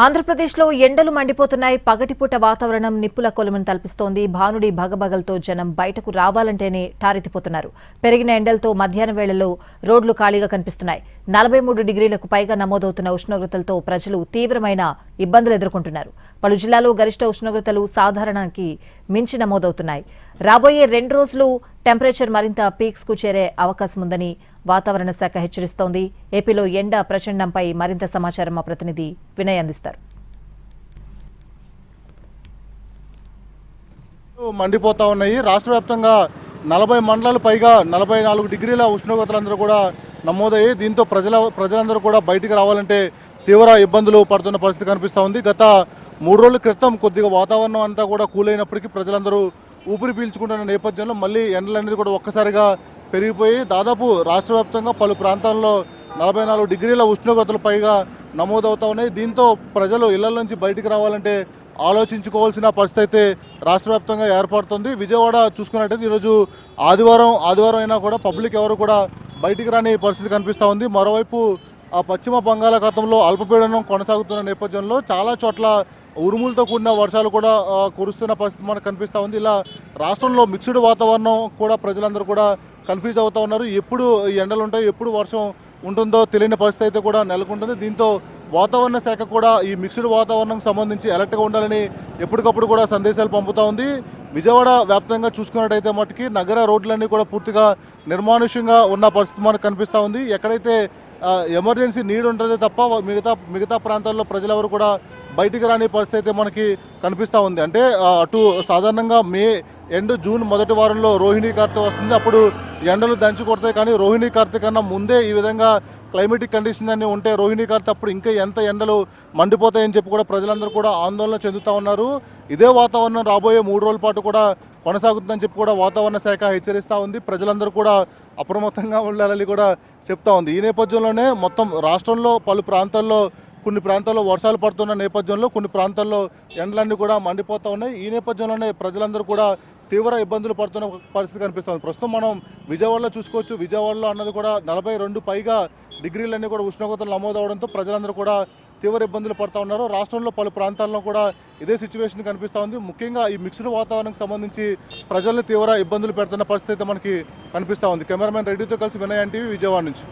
ఆంధ్రప్రదేశ్లో ఎండలు మండిపోతున్నాయి. పగటిపూట వాతావరణం నిప్పుల కొలుమును తలపిస్తోంది. భానుడి భగభగలతో జనం బయటకు రావాలంటేనే టారెత్తిపోతున్నారు. పెరిగిన ఎండలతో మధ్యాహ్న వేళల్లో రోడ్లు ఖాళీగా కనిపిస్తున్నాయి. 43 డిగ్రీలకు పైగా నమోదవుతున్న ఉష్ణోగ్రతలతో ప్రజలు తీవ్రమైన ఇబ్బందులు ఎదుర్కొంటున్నారు. పలు జిల్లాల్లో గరిష్ట ఉష్ణోగ్రతలు సాధారణానికి మించి నమోదవుతున్నాయి. రాబోయే 2 రోజులు టెంపరేచర్ మరింత పీక్స్ కు చేరే అవకాశం ఉందని వాతావరణ శాఖ హెచ్చరిస్తోంది. ఏపీలో ఎండ ప్రచండంపై మరింత సమాచారం మా ప్రతినిధి వినయ్ అందిస్తారు. మండిపోతా ఉన్నాయి. రాష్ట్ర వ్యాప్తంగా 40 మండలాలు పైగా 44 డిగ్రీల ఉష్ణోగ్రతలందరూ కూడా నమోదయ్యాయి. దీంతో ప్రజలందరూ కూడా బయటికి రావాలంటే తీవ్ర ఇబ్బందులు పడుతున్న పరిస్థితి కనిపిస్తూ ఉంది. గత 3 రోజుల క్రితం కొద్దిగా వాతావరణం అంతా కూడా కూల్ అయినప్పటికీ ప్రజలందరూ ఊపిరి పీల్చుకుంటున్న నేపథ్యంలో మళ్ళీ ఎండలు అనేది కూడా ఒక్కసారిగా పెరిగిపోయి దాదాపు రాష్ట్ర వ్యాప్తంగా పలు ప్రాంతాల్లో 44 డిగ్రీల ఉష్ణోగ్రతలు పైగా నమోదవుతూ ఉన్నాయి. దీంతో ప్రజలు ఇళ్ల నుంచి బయటికి రావాలంటే ఆలోచించుకోవాల్సిన పరిస్థితి అయితే రాష్ట్ర వ్యాప్తంగా ఏర్పడుతుంది. విజయవాడ చూసుకున్నట్టయితే ఈరోజు ఆదివారం అయినా కూడా పబ్లిక్ ఎవరు కూడా బయటికి రాని పరిస్థితి కనిపిస్తూ ఉంది. మరోవైపు పశ్చిమ బంగాళాఖాతంలో అల్పపీడనం కొనసాగుతున్న నేపథ్యంలో చాలా చోట్ల ఉరుములతో కూడిన వర్షాలు కూడా కురుస్తున్న పరిస్థితి మనకు కనిపిస్తూ ఉంది. ఇలా రాష్ట్రంలో మిక్స్డ్ వాతావరణం కూడా ప్రజలందరూ కూడా కన్ఫ్యూజ్ అవుతూ ఉన్నారు. ఎప్పుడు ఎండలు ఉంటాయి, ఎప్పుడు వర్షం ఉంటుందో తెలియని పరిస్థితి అయితే కూడా నెలకొంటుంది. దీంతో వాతావరణ శాఖ కూడా ఈ మిక్స్డ్ వాతావరణం సంబంధించి అలర్ట్గా ఉండాలని ఎప్పటికప్పుడు కూడా సందేశాలు పంపుతూ ఉంది. విజయవాడ వ్యాప్తంగా చూసుకున్నట్టయితే మటుకి నగర రోడ్లన్నీ కూడా పూర్తిగా నిర్మానుష్యంగా ఉన్న పరిస్థితి మనకు కనిపిస్తూ ఉంది. ఎక్కడైతే ఎమర్జెన్సీ నీడ్ ఉంటుందే తప్ప మిగతా ప్రాంతాల్లో ప్రజలెవరు కూడా బయటికి రాని పరిస్థితి అయితే మనకి కనిపిస్తూ ఉంది. అంటే అటు సాధారణంగా మే ఎండ్ జూన్ మొదటి వారంలో రోహిణీ కార్తె వస్తుంది. అప్పుడు ఎండలు దంచి కొడతాయి. కానీ రోహిణీ కార్తె కన్నా ముందే ఈ విధంగా క్లైమేటిక్ కండిషన్ అన్నీ ఉంటే రోహిణీ కార్తె అప్పుడు ఇంకా ఎంత ఎండలు మండిపోతాయని చెప్పి కూడా ప్రజలందరూ కూడా ఆందోళన చెందుతూ ఉన్నారు. ఇదే వాతావరణం రాబోయే 3 రోజుల పాటు కూడా కొనసాగుతుందని చెప్పి కూడా వాతావరణ శాఖ హెచ్చరిస్తూ ఉంది. ప్రజలందరూ కూడా అప్రమత్తంగా ఉండాలని కూడా చెప్తా ఉంది. ఈ నేపథ్యంలోనే మొత్తం రాష్ట్రంలో పలు ప్రాంతాల్లో కొన్ని ప్రాంతాల్లో వర్షాలు పడుతున్న నేపథ్యంలో కొన్ని ప్రాంతాల్లో ఎండలన్నీ కూడా మండిపోతూ ఉన్నాయి. ఈ నేపథ్యంలోనే ప్రజలందరూ కూడా తీవ్ర ఇబ్బందులు పడుతున్న పరిస్థితి కనిపిస్తుంది. ప్రస్తుతం మనం విజయవాడలో చూసుకోవచ్చు. విజయవాడలో అన్నది కూడా 42 పైగా డిగ్రీలన్నీ కూడా ఉష్ణోగ్రతలు నమోదవడంతో ప్రజలందరూ కూడా తీవ్ర ఇబ్బందులు పడుతూ ఉన్నారు. రాష్ట్రంలో పలు ప్రాంతాల్లో కూడా ఇదే సిచ్యువేషన్ కనిపిస్తూ ఉంది. ముఖ్యంగా ఈ మిక్స్డ్ వాతావరణానికి సంబంధించి ప్రజల్ని తీవ్ర ఇబ్బందులు పెడుతున్న పరిస్థితి అయితే మనకి కనిపిస్తూ ఉంది. కెమెరామెన్ రెడ్డితో కలిసి వినయ్ ఎన్టీవీ విజయవాడ నుంచి.